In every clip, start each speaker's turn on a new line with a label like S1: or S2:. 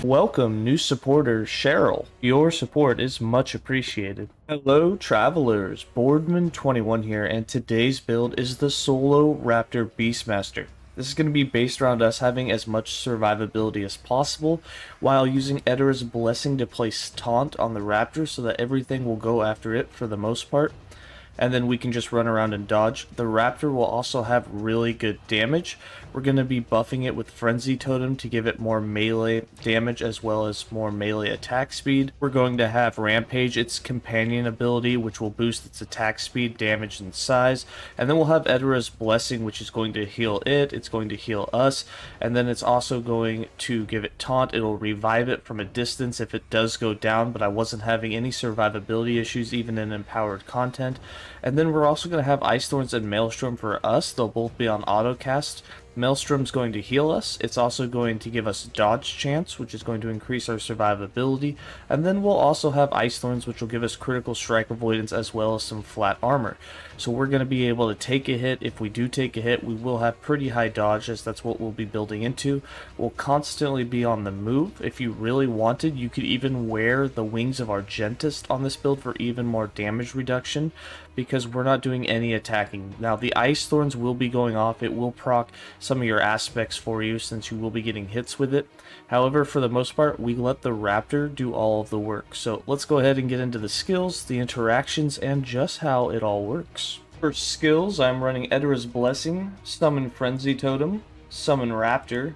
S1: Welcome, new supporter Cheryl. Your support is much appreciated. Hello, travelers. Boardman21 here, and today's build is the solo Raptor Beastmaster. This is going to be based around us having as much survivability as possible, while using Eterras Blessing to place taunt on the Raptor so that everything will go after it for the most part. And then we can just run around and dodge. The Raptor will also have really good damage. We're going to be buffing it with Frenzy Totem to give it more melee damage as well as more melee attack speed. We're going to have Rampage, its companion ability, which will boost its attack speed, damage, and size. And then we'll have Eterras Blessing, which is going to heal it, it's going to heal us, and then it's also going to give it taunt. It'll revive it from a distance if it does go down, but I wasn't having any survivability issues even in empowered content. And then we're also going to have Ice Thorns and Maelstrom for us. They'll both be on auto cast. Maelstrom's going to heal us. It's also going to give us dodge chance, which is going to increase our survivability. And then we'll also have Ice Thorns, which will give us critical strike avoidance as well as some flat armor. So we're going to be able to take a hit. If we do take a hit, we will have pretty high dodge, as that's what we'll be building into. We'll constantly be on the move. If you really wanted, you could even wear the Wings of Argentist on this build for even more damage reduction, because we're not doing any attacking. Now, the Ice Thorns will be going off. It will proc some of your aspects for you since you will be getting hits with it. However, for the most part, we let the Raptor do all of the work. So let's go ahead and get into the skills, the interactions, and just how it all works. For skills, I'm running Eterras Blessing, Summon Frenzy Totem, Summon Raptor,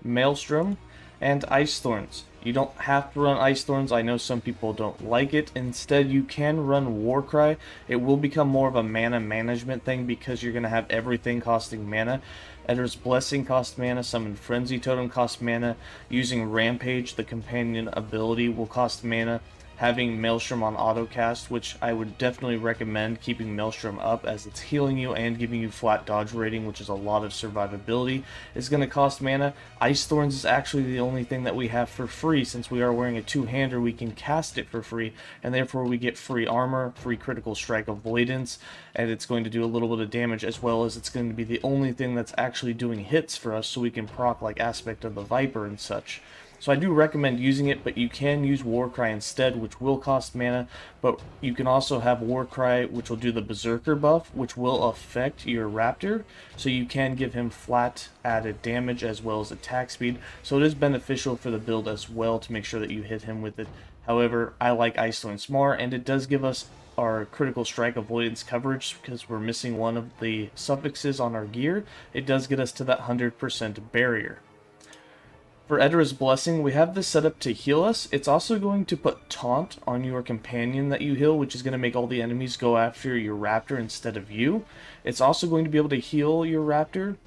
S1: Maelstrom, and Ice Thorns. You don't have to run Ice Thorns. I know some people don't like it. Instead, you can run Warcry. It will become more of a mana management thing because you're going to have everything costing mana. Eterras Blessing costs mana, Summon Frenzy Totem costs mana, using Rampage, the companion ability, will cost mana. Having Maelstrom on autocast, which I would definitely recommend keeping Maelstrom up as it's healing you and giving you flat dodge rating, which is a lot of survivability, is going to cost mana. Ice Thorns is actually the only thing that we have for free. Since we are wearing a two-hander, we can cast it for free, and therefore we get free armor, free critical strike avoidance, and it's going to do a little bit of damage, as well as it's going to be the only thing that's actually doing hits for us, so we can proc like Aspect of the Viper and such. So I do recommend using it, but you can use Warcry instead, which will cost mana, but you can also have Warcry, which will do the Berserker buff, which will affect your Raptor, so you can give him flat added damage as well as attack speed, so it is beneficial for the build as well to make sure that you hit him with it. However, I like Ice Thorns more, and it does give us our critical strike avoidance coverage because we're missing one of the suffixes on our gear. It does get us to that 100% barrier. For Eterras Blessing, we have this set up to heal us. It's also going to put taunt on your companion that you heal, which is going to make all the enemies go after your Raptor instead of you. It's also going to be able to heal your Raptor,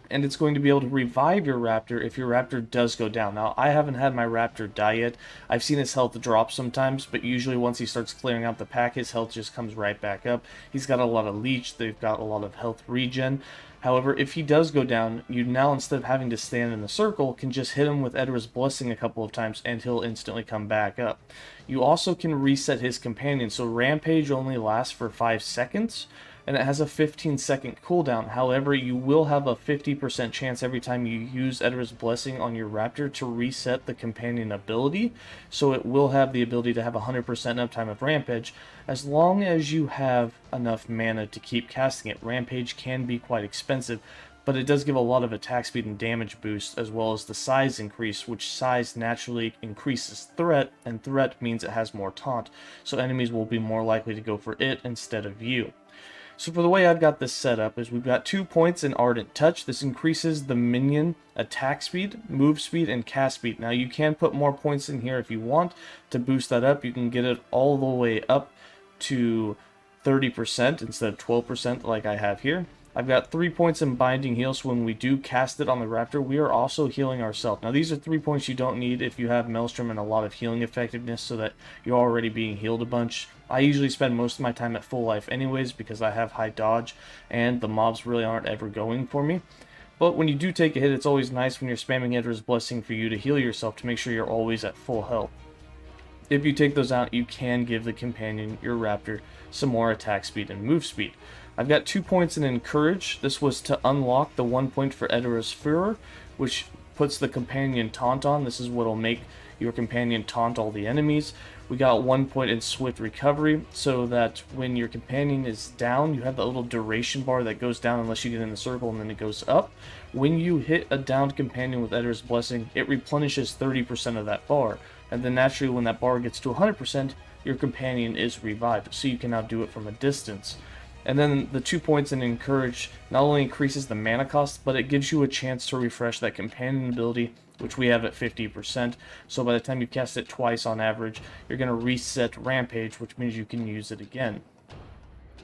S1: and it's going to be able to revive your Raptor if your Raptor does go down. Now, I haven't had my Raptor die yet. I've seen his health drop sometimes, but usually once he starts clearing out the pack, his health just comes right back up. He's got a lot of leech, they've got a lot of health regen. However, if he does go down, you now, instead of having to stand in the circle, can just hit him with Eterras Blessing a couple of times and he'll instantly come back up. You also can reset his companion, so Rampage only lasts for 5 seconds, and it has a 15-second cooldown. However, you will have a 50% chance every time you use Eterras Blessing on your Raptor to reset the companion ability, so it will have the ability to have 100% uptime of Rampage, as long as you have enough mana to keep casting it. Rampage can be quite expensive, but it does give a lot of attack speed and damage boost, as well as the size increase, which size naturally increases threat, and threat means it has more taunt, so enemies will be more likely to go for it instead of you. So for the way I've got this set up is we've got 2 points in Ardent Touch. This increases the minion attack speed, move speed, and cast speed. Now you can put more points in here if you want to boost that up. You can get it all the way up to 30% instead of 12% like I have here. I've got 3 points in Binding Heal, so when we do cast it on the Raptor, we are also healing ourselves. Now these are 3 points you don't need if you have Maelstrom and a lot of healing effectiveness, so that you're already being healed a bunch. I usually spend most of my time at full life anyways because I have high dodge and the mobs really aren't ever going for me. But when you do take a hit, it's always nice when you're spamming Eterras Blessing for you to heal yourself to make sure you're always at full health. If you take those out, you can give the companion, your Raptor, some more attack speed and move speed. I've got 2 points in Encourage. This was to unlock the 1 point for Eterras Furor, which puts the companion taunt on. This is what will make your companion taunt all the enemies. We got 1 point in swift recovery, so that when your companion is down, you have that little duration bar that goes down unless you get in the circle, and then it goes up. When you hit a downed companion with Eterras Blessing, it replenishes 30% of that bar, and then naturally when that bar gets to 100%, your companion is revived, so you can now do it from a distance. And then the 2 points in Encourage not only increases the mana cost, but it gives you a chance to refresh that companion ability, which we have at 50%. So by the time you cast it twice on average, you're going to reset Rampage, which means you can use it again.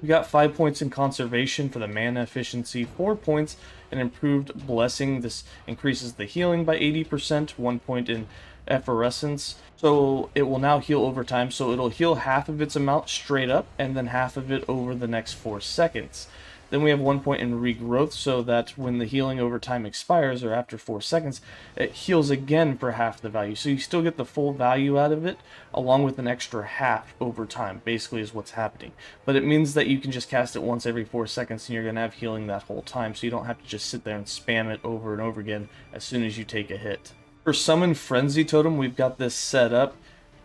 S1: We got 5 points in Conservation for the mana efficiency, 4 points in Improved Blessing. This increases the healing by 80%, 1 point in Effervescence. So it will now heal over time, so it'll heal half of its amount straight up, and then half of it over the next 4 seconds. Then we have 1 point in Regrowth, so that when the healing over time expires, or after 4 seconds, it heals again for half the value. So you still get the full value out of it, along with an extra half over time, basically is what's happening. But it means that you can just cast it once every 4 seconds, and you're going to have healing that whole time, so you don't have to just sit there and spam it over and over again as soon as you take a hit. For Summon Frenzy Totem, we've got this set up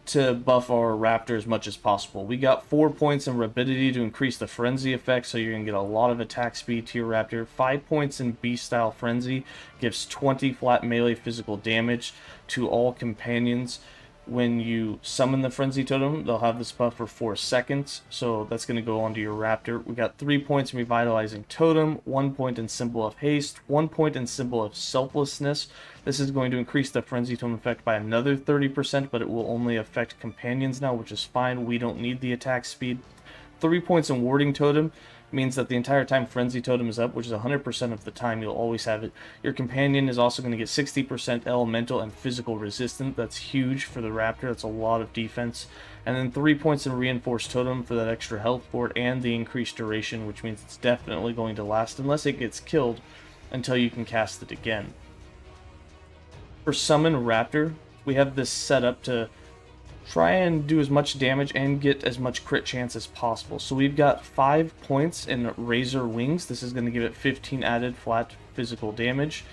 S1: to buff our Raptor as much as possible. We got 4 points in Rapidity to increase the Frenzy effect, so you're going to get a lot of attack speed to your Raptor. 5 points in Beast-style Frenzy gives 20 flat melee physical damage to all companions. When you summon the Frenzy Totem, they'll have this buff for 4 seconds, so that's going to go onto your Raptor. We got 3 points in Revitalizing Totem, 1 point in Symbol of Haste, 1 point in Symbol of Selflessness. This is going to increase the Frenzy Totem effect by another 30%, but it will only affect companions now, which is fine. We don't need the attack speed. 3 points in Warding Totem means that the entire time Frenzy Totem is up, which is 100% of the time, you'll always have it. Your companion is also going to get 60% elemental and physical resistant. That's huge for the Raptor. That's a lot of defense. And then 3 points in Reinforced Totem for that extra health for it and the increased duration, which means it's definitely going to last unless it gets killed until you can cast it again. For Summon Raptor, we have this set up to try and do as much damage and get as much crit chance as possible. So we've got 5 points in Razor Wings. This is going to give it 15 added flat physical damage.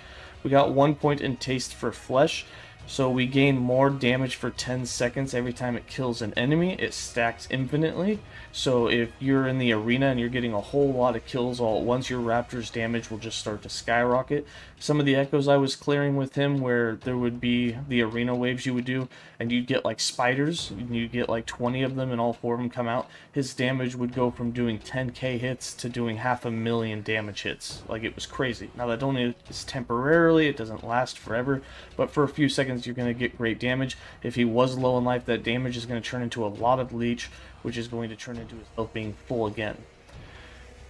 S1: We got 1 point in Taste for Flesh. So we gain more damage for 10 seconds every time it kills an enemy. It stacks infinitely. So if you're in the arena and you're getting a whole lot of kills all at once, your Raptor's damage will just start to skyrocket. Some of the echoes I was clearing with him, where there would be the arena waves you would do, and you'd get like spiders, and you'd get like 20 of them and all 4 of them come out, his damage would go from doing 10k hits to doing 500,000 damage hits. Like, it was crazy. Now that only is temporarily, it doesn't last forever, but for a few seconds you're going to get great damage. If he was low in life, that damage is going to turn into a lot of leech, which is going to turn into his health being full again.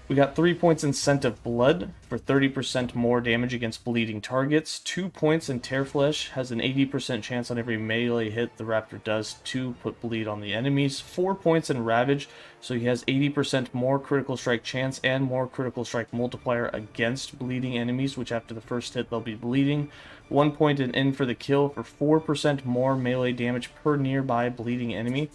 S1: We got 3 points in Scent of Blood for 30% more damage against bleeding targets. 2 points in Tear Flesh has an 80% chance on every melee hit the Raptor does to put bleed on the enemies. 4 points in Ravage, so he has 80% more critical strike chance and more critical strike multiplier against bleeding enemies, which after the first hit they'll be bleeding. 1 point in for the Kill for 4% more melee damage per nearby bleeding enemy.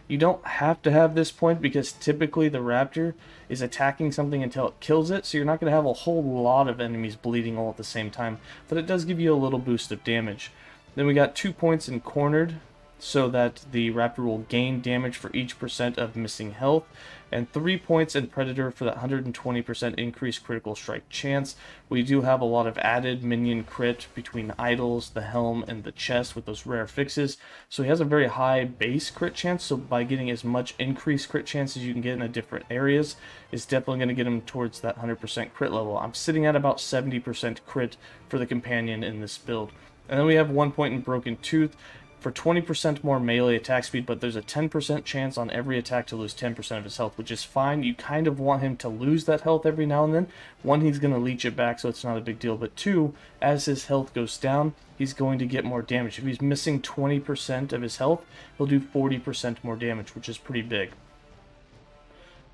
S1: You don't have to have this point because typically the Raptor is attacking something until it kills it, so you're not going to have a whole lot of enemies bleeding all at the same time, but it does give you a little boost of damage. Then we got 2 points in Cornered, so that the Raptor will gain damage for each % of missing health, and 3 points in Predator for that 120% increased critical strike chance. We do have a lot of added minion crit between Idols, the Helm, and the chest with those rare fixes, so he has a very high base crit chance, so by getting as much increased crit chance as you can get in the different areas is definitely going to get him towards that 100% crit level. I'm sitting at about 70% crit for the companion in this build. And then we have 1 point in Broken Tooth for 20% more melee attack speed, but there's a 10% chance on every attack to lose 10% of his health, which is fine. You kind of want him to lose that health every now and then. 1, he's going to leech it back, so it's not a big deal, but 2, as his health goes down, he's going to get more damage. If he's missing 20% of his health, he'll do 40% more damage, which is pretty big.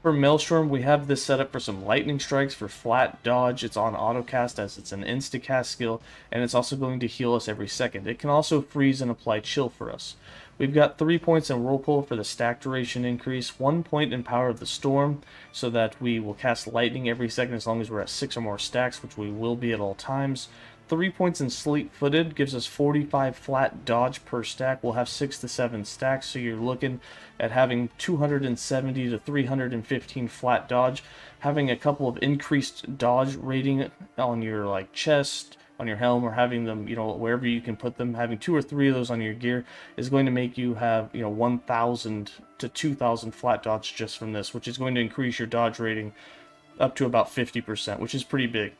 S1: For Maelstrom, we have this set up for some lightning strikes for flat dodge. It's on autocast as it's an insta-cast skill, and it's also going to heal us every second. It can also freeze and apply chill for us. We've got 3 points in Whirlpool for the stack duration increase, 1 point in Power of the Storm, so that we will cast lightning every second as long as we're at 6 or more stacks, which we will be at all times. 3 points in sleep-footed gives us 45 flat dodge per stack. We'll have 6 to 7 stacks, so you're looking at having 270 to 315 flat dodge. Having a couple of increased dodge rating on your like chest, on your helm, or having them, you know, wherever you can put them, having 2 or 3 of those on your gear is going to make you have, you know, 1,000 to 2,000 flat dodge just from this, which is going to increase your dodge rating up to about 50%, which is pretty big.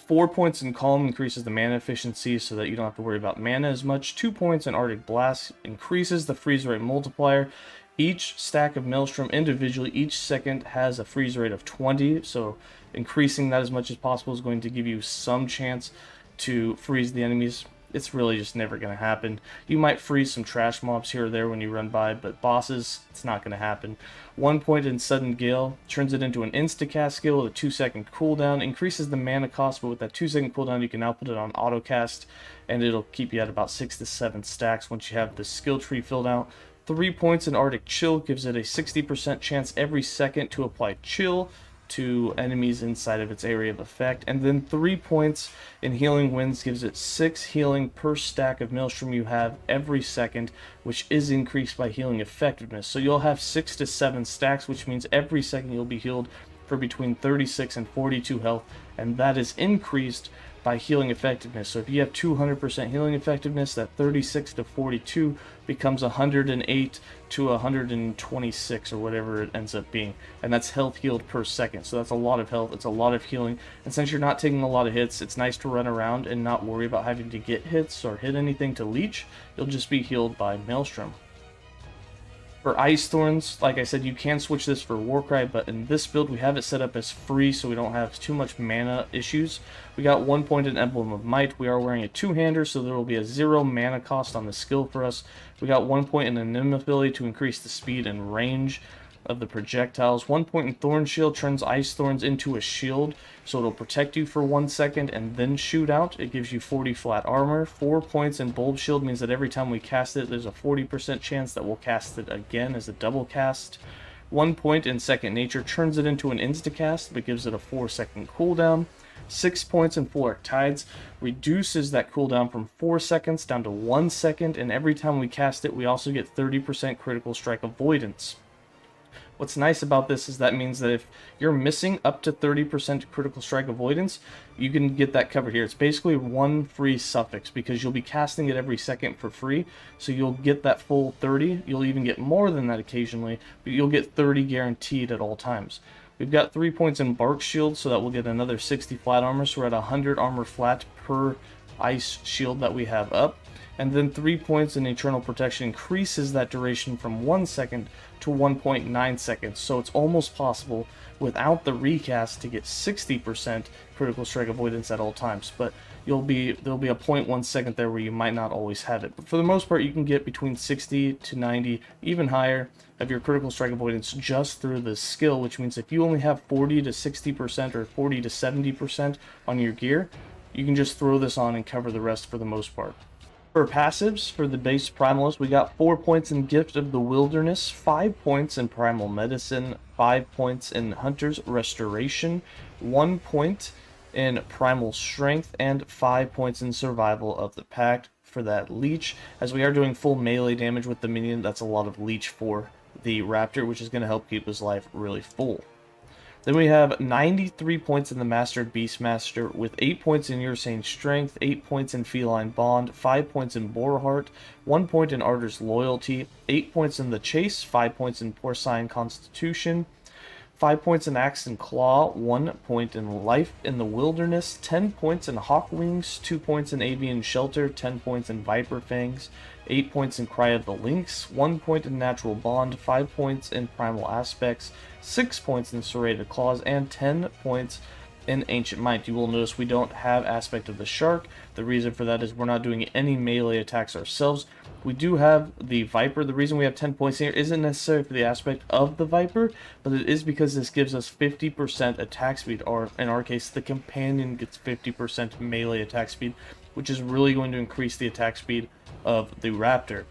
S1: 4 points in Calm increases the mana efficiency so that you don't have to worry about mana as much. 2 points in Arctic Blast increases the freeze rate multiplier. Each stack of Maelstrom individually, each second has a freeze rate of 20, so increasing that as much as possible is going to give you some chance to freeze the enemies. It's really just never going to happen. You might freeze some trash mobs here or there when you run by, but bosses, it's not going to happen. 1 point in Sudden Gale turns it into an insta-cast skill with a 2-second cooldown, increases the mana cost, but with that 2-second cooldown you can now put it on auto-cast, and it'll keep you at about 6 to 7 stacks once you have the skill tree filled out. 3 points in Arctic Chill gives it a 60% chance every second to apply chill to enemies inside of its area of effect. And then 3 points in Healing Winds gives it 6 healing per stack of Maelstrom you have every second, which is increased by healing effectiveness. So you'll have 6 to 7 stacks, which means every second you'll be healed for between 36 and 42 health, and that is increased by healing effectiveness. So if you have 200% healing effectiveness, that 36 to 42 becomes 108 to 126 or whatever it ends up being, and that's health healed per second. So that's a lot of health, it's a lot of healing, and since you're not taking a lot of hits, it's nice to run around and not worry about having to get hits or hit anything to leech. You'll just be healed by Maelstrom. For Ice Thorns, like I said, you can switch this for Warcry, but in this build we have it set up as free so we don't have too much mana issues. We got 1 point in Emblem of Might. We are wearing a 2-hander, so there will be a 0 mana cost on the skill for us. We got 1 point in the Nim ability to increase the speed and range of the projectiles. 1 point in Thorn Shield turns Ice Thorns into a shield, so it'll protect you for 1 second and then shoot out. It gives you 40 flat armor. 4 points in Bulb Shield means that every time we cast it, there's a 40% chance that we'll cast it again as a double cast. 1 point in Second Nature turns it into an insta-cast, but gives it a 4-second cooldown. 6 points in Fuleric Tides reduces that cooldown from 4 seconds down to 1 second, and every time we cast it, we also get 30% critical strike avoidance. What's nice about this is that means that if you're missing up to 30% critical strike avoidance, you can get that covered here. It's basically 1 free suffix because you'll be casting it every second for free, so you'll get that full 30. You'll even get more than that occasionally, but you'll get 30 guaranteed at all times. We've got 3 points in Bark Shield, so that we'll get another 60 flat armor, so we're at 100 armor flat per ice shield that we have up. And then 3 points in Eternal Protection increases that duration from 1 second to 1.9 seconds. So it's almost possible without the recast to get 60% critical strike avoidance at all times. But there'll be a 0.1 second there where you might not always have it. But for the most part, you can get between 60 to 90, even higher, of your critical strike avoidance just through the skill, which means if you only have 40 to 60% or 40 to 70% on your gear, you can just throw this on and cover the rest for the most part. For passives, for the base Primalist, we got 4 points in Gift of the Wilderness, 5 points in Primal Medicine, 5 points in Hunter's Restoration, 1 point in Primal Strength, and 5 points in Survival of the Pact for that Leech. As we are doing full melee damage with the minion, that's a lot of Leech for the Raptor, which is going to help keep his life really full. Then we have 93 points in the Raptor Beastmaster with 8 points in Ursane Strength, 8 points in Feline Bond, 5 points in Boarheart, 1 point in Arter's Loyalty, 8 points in the Chase, 5 points in Porcine Constitution, 5 points in Axe and Claw, 1 point in Life in the Wilderness, 10 points in Hawk Wings, 2 points in Avian Shelter, 10 points in Viper Fangs, 8 points in Cry of the Lynx, 1 point in Natural Bond, 5 points in Primal Aspects, 6 points in Serrated Claws, and 10 points in Ancient Might. You will notice we don't have Aspect of the Shark. The reason for that is we're not doing any melee attacks ourselves. We do have the Viper. The reason we have 10 points here isn't necessarily for the aspect of the Viper, but it is because this gives us 50% attack speed, or in our case, the companion gets 50% melee attack speed, which is really going to increase the attack speed of the Raptor.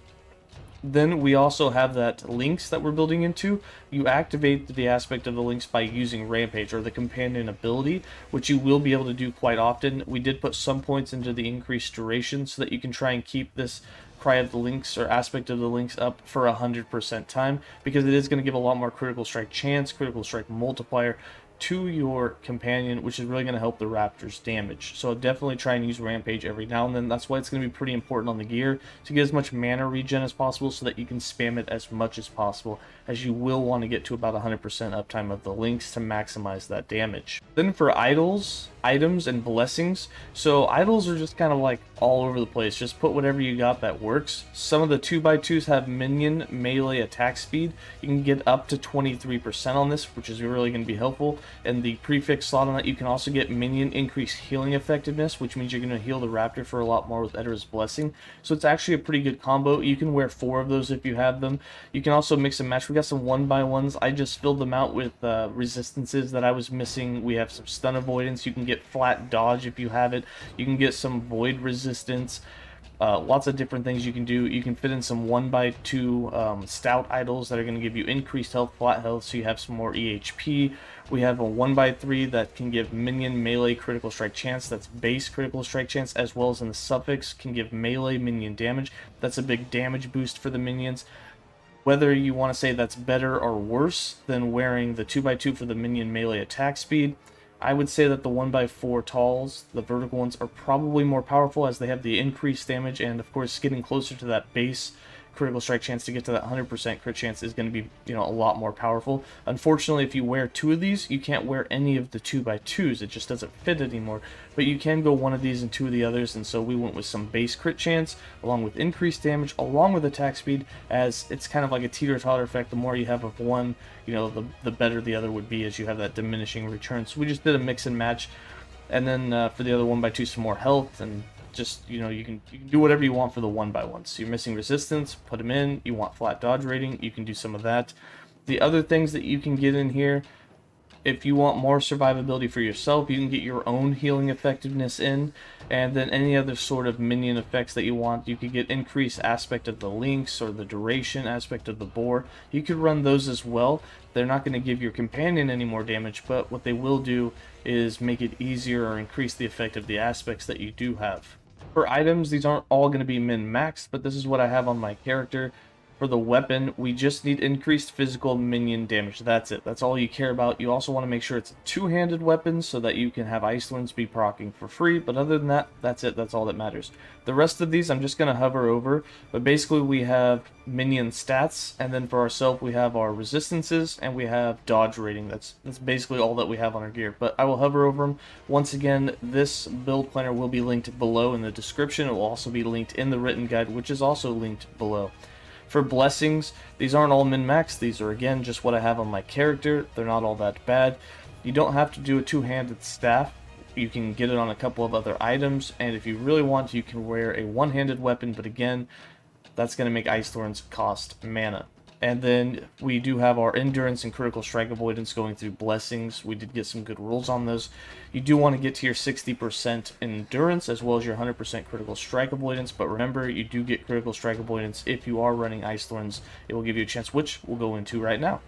S1: Then we also have that links that we're building into. You activate the aspect of the links by using Rampage or the companion ability, which you will be able to do quite often. We did put some points into the increased duration so that you can try and keep this Cry of the Links or aspect of the links up for 100% time, because it is going to give a lot more critical strike chance, critical strike multiplier to your companion, which is really going to help the Raptor's damage. So definitely try and use Rampage every now and then. That's why it's going to be pretty important on the gear to get as much mana regen as possible so that you can spam it as much as possible, as you will want to get to about 100% uptime of the links to maximize that damage. Then for idols, items, and blessings. So idols are just kind of like all over the place. Just put whatever you got that works. Some of the 2x2s have minion melee attack speed. You can get up to 23% on this, which is really going to be helpful. And the prefix slot on that, you can also get minion increased healing effectiveness, which means you're going to heal the Raptor for a lot more with Eterras Blessing. So it's actually a pretty good combo. You can wear 4 of those if you have them. You can also mix and match. We got some 1x1s. I just filled them out with resistances that I was missing. We have some stun avoidance. You can get flat dodge if you have it. You can get some void resistance. Lots of different things you can do. You can fit in some 1x2 stout idols that are going to give you increased health, flat health, so you have some more EHP. We have a 1x3 that can give minion melee critical strike chance. That's base critical strike chance, as well as in the suffix can give melee minion damage. That's a big damage boost for the minions. Whether you want to say that's better or worse than wearing the 2x2 for the minion melee attack speed, I would say that the 1x4 talls, the vertical ones, are probably more powerful as they have the increased damage, and of course getting closer to that base critical strike chance to get to that 100% crit chance is going to be, a lot more powerful. Unfortunately, if you wear 2 of these, you can't wear any of the 2x2s. It just doesn't fit anymore. But you can go 1 of these and 2 of the others, and so we went with some base crit chance along with increased damage along with attack speed, as it's kind of like a teeter-totter effect. The more you have of one, the better the other would be, as you have that diminishing return. So we just did a mix and match, and then for the other 1x2 some more health, and just, you can do whatever you want for the 1x1. So you're missing resistance, put them in. You want flat dodge rating, you can do some of that. The other things that you can get in here, if you want more survivability for yourself, you can get your own healing effectiveness in, and then any other sort of minion effects that you want. You could get increased aspect of the links or the duration aspect of the boar. You could run those as well. They're not going to give your companion any more damage, but what they will do is make it easier or increase the effect of the aspects that you do have. For items, these aren't all going to be min-maxed, but this is what I have on my character. For the weapon, we just need increased physical minion damage. That's it. That's all you care about. You also want to make sure it's a two-handed weapon so that you can have Ice Thorns be proccing for free. But other than that, that's it. That's all that matters. The rest of these I'm just going to hover over. But basically we have minion stats, and then for ourselves we have our resistances, and we have dodge rating. That's basically all that we have on our gear. But I will hover over them. Once again, this build planner will be linked below in the description. It will also be linked in the written guide, which is also linked below. For blessings, these aren't all min-max. These are, again, just what I have on my character. They're not all that bad. You don't have to do a two-handed staff. You can get it on a couple of other items, and if you really want, you can wear a one-handed weapon, but again, that's going to make Ice Thorns cost mana. And then we do have our endurance and critical strike avoidance going through blessings. We did get some good rules on those. You do want to get to your 60% endurance as well as your 100% critical strike avoidance, but remember, you do get critical strike avoidance if you are running Ice Thorns. It will give you a chance, which we'll go into right now.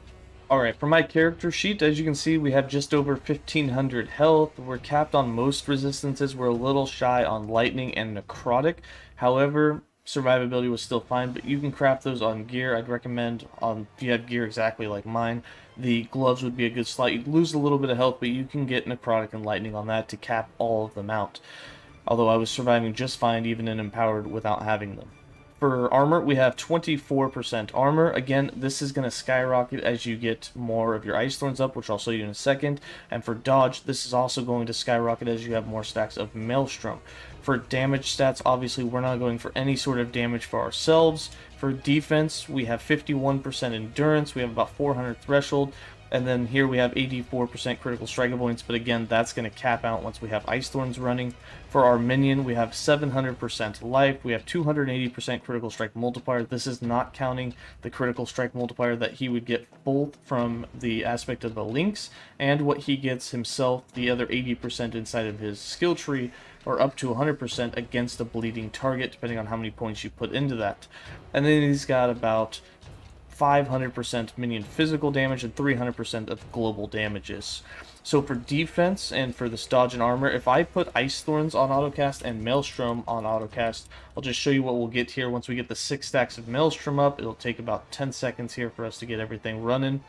S1: Alright, for my character sheet, as you can see, we have just over 1500 health. We're capped on most resistances. We're a little shy on lightning and necrotic. However, survivability was still fine, but you can craft those on gear. I'd recommend, if you have gear exactly like mine, the gloves would be a good slot. You'd lose a little bit of health, but you can get necrotic and lightning on that to cap all of them out. Although I was surviving just fine even in empowered without having them. For armor, we have 24% armor. Again, this is going to skyrocket as you get more of your Ice Thorns up, which I'll show you in a second. And for dodge, this is also going to skyrocket as you have more stacks of Maelstrom. For damage stats, obviously, we're not going for any sort of damage for ourselves. For defense, we have 51% endurance. We have about 400 threshold. And then here we have 84% critical strike avoidance, but again, that's going to cap out once we have Ice Thorns running. For our minion, we have 700% life, we have 280% critical strike multiplier. This is not counting the critical strike multiplier that he would get both from the aspect of the links and what he gets himself, the other 80% inside of his skill tree, or up to 100% against a bleeding target, depending on how many points you put into that. And then he's got about 500% minion physical damage and 300% of global damages. So for defense and for this dodge and armor, if I put Ice Thorns on autocast and Maelstrom on autocast, I'll just show you what we'll get here. Once we get the 6 stacks of Maelstrom up, it'll take about 10 seconds here for us to get everything running.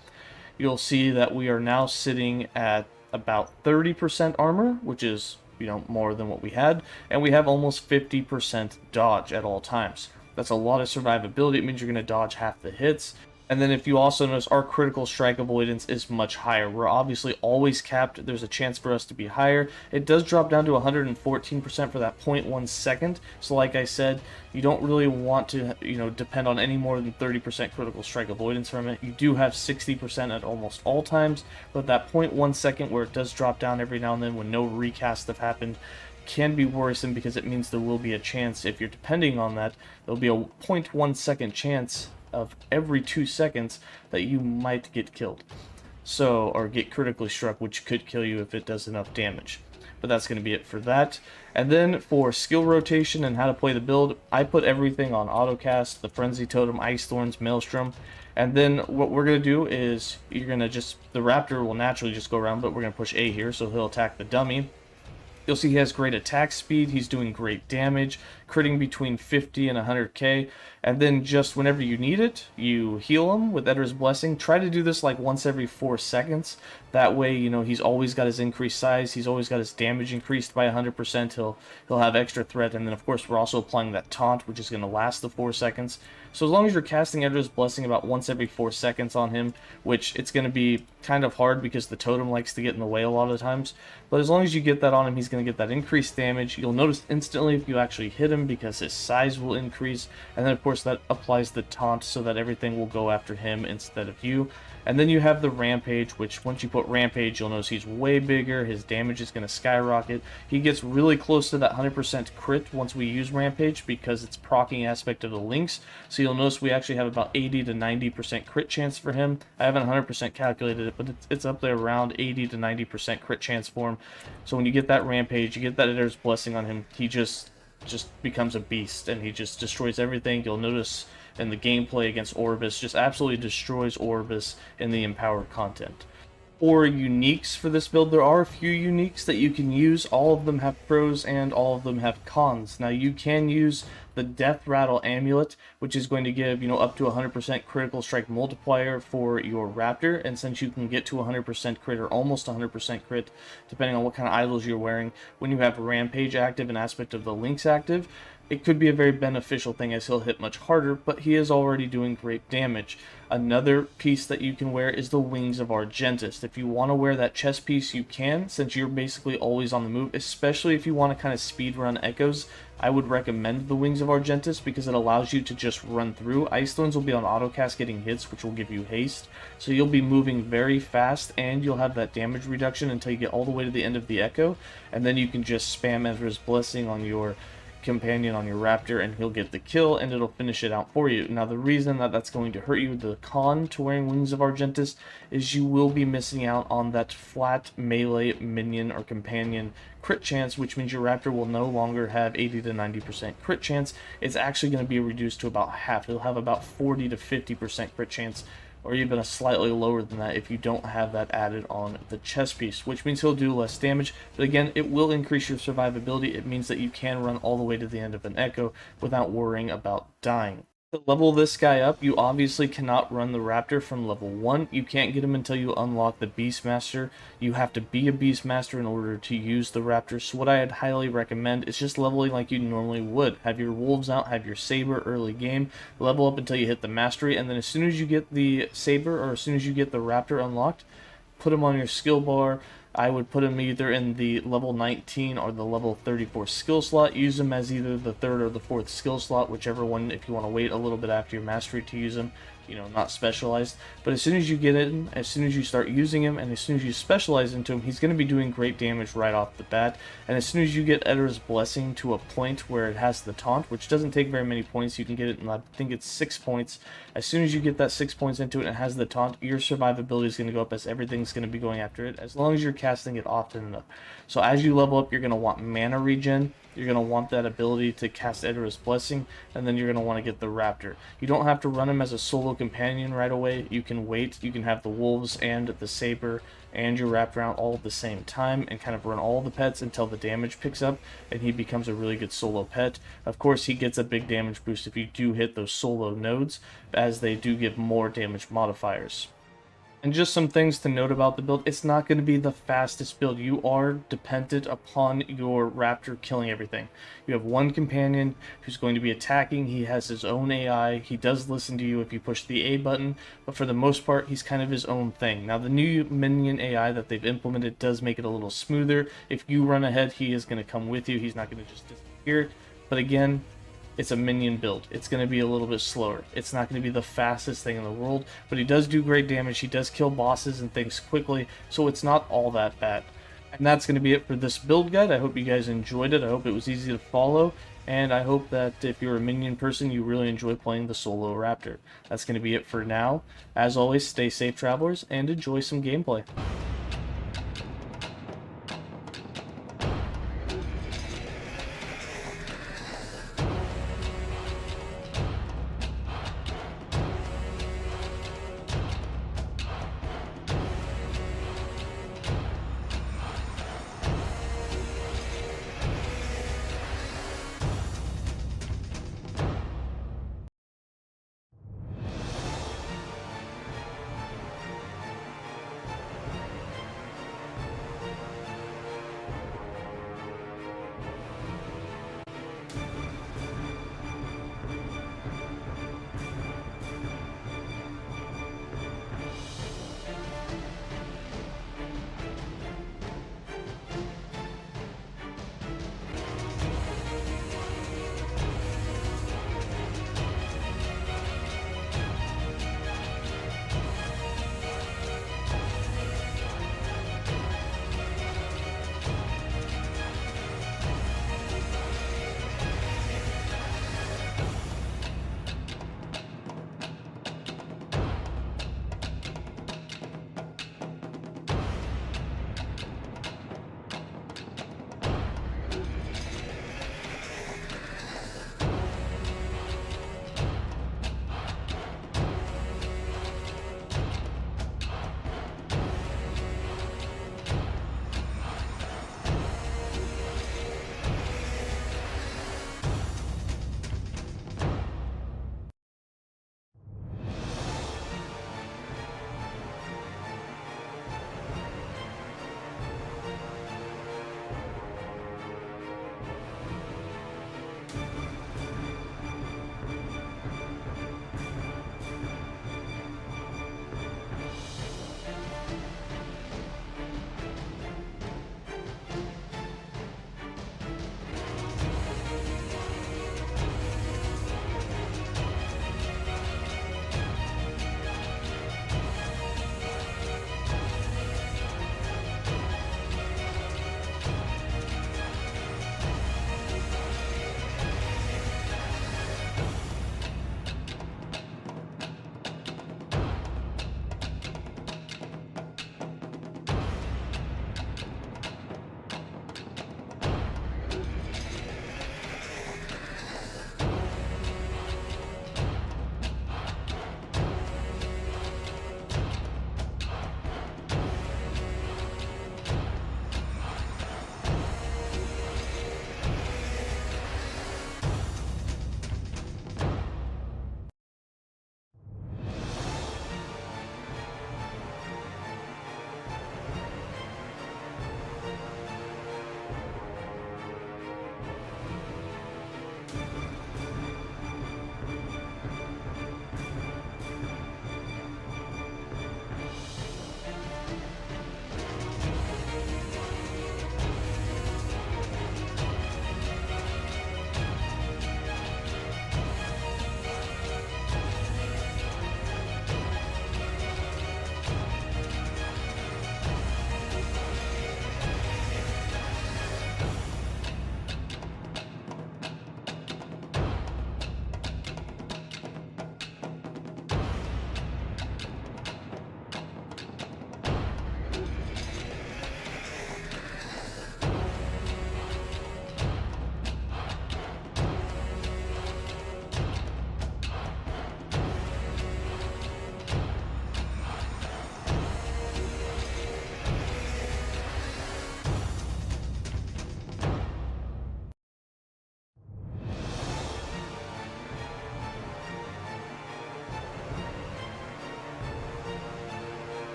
S1: You'll see that we are now sitting at about 30% armor, which is, you know, more than what we had, and we have almost 50% dodge at all times. That's a lot of survivability. It means you're going to dodge half the hits. And then if you also notice, our critical strike avoidance is much higher. We're obviously always capped. There's a chance for us to be higher. It does drop down to 114% for that 0.1 second. So like I said, you don't really want to, you know, depend on any more than 30% critical strike avoidance from it. You do have 60% at almost all times, but that 0.1 second where it does drop down every now and then when no recasts have happened can be worrisome, because it means there will be a chance, if you're depending on that, there'll be a 0.1 second chance of every 2 seconds that you might get killed. So, or get critically struck, which could kill you if it does enough damage. But that's going to be it for that. And then for skill rotation and how to play the build, I put everything on autocast, the Frenzy Totem, Ice Thorns, Maelstrom. And then what we're going to do is, you're going to just, the Raptor will naturally just go around, but we're going to push A here, so he'll attack the dummy. You'll see he has great attack speed, he's doing great damage, critting between 50 and 100k, and then just whenever you need it, you heal him with Eterras Blessing. Try to do this like once every 4 seconds. That way, you know, he's always got his increased size, he's always got his damage increased by 100%, he'll have extra threat, and then of course we're also applying that taunt, which is going to last the 4 seconds. So as long as you're casting Eterras Blessing about once every 4 seconds on him, which it's going to be kind of hard because the totem likes to get in the way a lot of times, but as long as you get that on him, he's going to get that increased damage. You'll notice instantly if you actually hit him, because his size will increase, and then of course that applies the taunt so that everything will go after him instead of you. And then you have the Rampage, which once you put Rampage, you'll notice he's way bigger, his damage is going to skyrocket. He gets really close to that 100% crit once we use Rampage, because it's proccing aspect of the links. So you'll notice we actually have about 80 to 90% crit chance for him. I haven't 100% calculated it, but it's up there around 80 to 90% crit chance for him. So when you get that Rampage, you get that Eterras Blessing on him, he just becomes a beast, and he just destroys everything. You'll notice in the gameplay against Orbis, just absolutely destroys Orbis in the empowered content. Or uniques for this build, there are a few uniques that you can use. All of them have pros and all of them have cons. Now you can use the Death Rattle Amulet, which is going to give, you know, up to 100% critical strike multiplier for your Raptor, and since you can get to 100% crit or almost 100% crit, depending on what kind of idols you're wearing, when you have Rampage active and aspect of the links active, it could be a very beneficial thing as he'll hit much harder, but he is already doing great damage. Another piece that you can wear is the Wings of Argentis. If you want to wear that chest piece, you can, since you're basically always on the move, especially if you want to kind of speed run echoes. I would recommend the Wings of Argentis because it allows you to just run through. Ice Thorns will be on autocast getting hits, which will give you haste. So you'll be moving very fast, and you'll have that damage reduction until you get all the way to the end of the echo, and then you can just spam Eterras Blessing on your companion, on your Raptor, and he'll get the kill, and it'll finish it out for you. Now the reason that that's going to hurt you, the con to wearing Wings of Argentis, is you will be missing out on that flat melee minion or companion crit chance, which means your Raptor will no longer have 80 to 90% crit chance. It's actually going to be reduced to about half. It'll have about 40 to 50% crit chance, or even a slightly lower than that if you don't have that added on the chest piece, which means he'll do less damage, but again, it will increase your survivability. It means that you can run all the way to the end of an echo without worrying about dying. To level this guy up, you obviously cannot run the Raptor from level 1. You can't get him until you unlock the Beastmaster. You have to be a Beastmaster in order to use the Raptor, so what I'd highly recommend is just leveling like you normally would. Have your Wolves out, have your Saber early game, level up until you hit the Mastery, and then as soon as you get the Saber, or as soon as you get the Raptor unlocked, put him on your skill bar, I would put him either in the level 19 or the level 34 skill slot. Use him as either the 3rd or the 4th skill slot, whichever one, if you want to wait a little bit after your mastery to use him. You know, not specialized. But as soon as you get in, as soon as you start using him, and as soon as you specialize into him, he's going to be doing great damage right off the bat. And as soon as you get Eterras Blessing to a point where it has the taunt, which doesn't take very many points, you can get it in, I think it's 6 points. As soon as you get that 6 points into it and it has the taunt, your survivability is going to go up as everything's going to be going after it, as long as you're casting it often enough. So as you level up, you're going to want mana regen. You're going to want that ability to cast Eterras Blessing, and then you're going to want to get the Raptor. You don't have to run him as a solo companion right away. You can wait. You can have the Wolves and the Saber and your Raptor out all at the same time and kind of run all the pets until the damage picks up and he becomes a really good solo pet. Of course, he gets a big damage boost if you do hit those solo nodes, as they do give more damage modifiers. And just some things to note about the build, it's not going to be the fastest build. You are dependent upon your Raptor killing everything. You have one companion who's going to be attacking, he has his own AI, he does listen to you if you push the A button, but for the most part, he's kind of his own thing. Now, the new minion AI that they've implemented does make it a little smoother. If you run ahead, he is going to come with you, he's not going to just disappear. But again, it's a minion build. It's going to be a little bit slower. It's not going to be the fastest thing in the world, but he does do great damage. He does kill bosses and things quickly, so it's not all that bad. And that's going to be it for this build guide. I hope you guys enjoyed it. I hope it was easy to follow, and I hope that if you're a minion person, you really enjoy playing the solo Raptor. That's going to be it for now. As always, stay safe, travelers, and enjoy some gameplay.